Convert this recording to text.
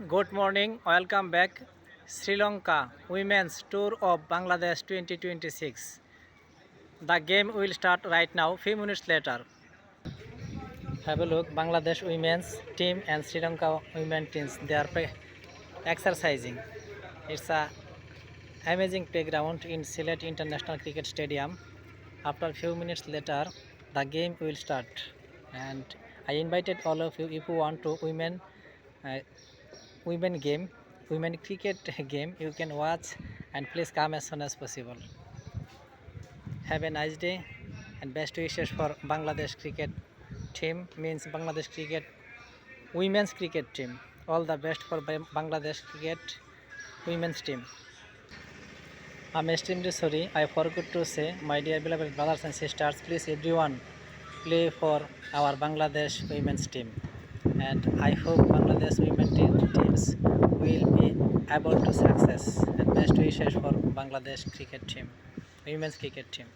Good morning, welcome back. Sri Lanka Women's Tour of Bangladesh 2026. The game will start right now, few minutes later. Have a look, Bangladesh women's team and Sri Lanka women teams, they are exercising. It's a amazing playground in Sylhet International Cricket Stadium. After few minutes later, the game will start. And I invited all of you if you want to uh, women game women cricket game, you can watch, and please come as soon as possible. Have a nice day and best wishes for Bangladesh cricket team, means Bangladesh cricket women's cricket team. All the best for Bangladesh cricket women's team. I'm extremely sorry, I forgot to say, my dear beloved brothers and sisters, please everyone play for our Bangladesh women's team, and I hope Bangladesh teams will be able to success, and best wishes for Bangladesh cricket team, women's cricket team.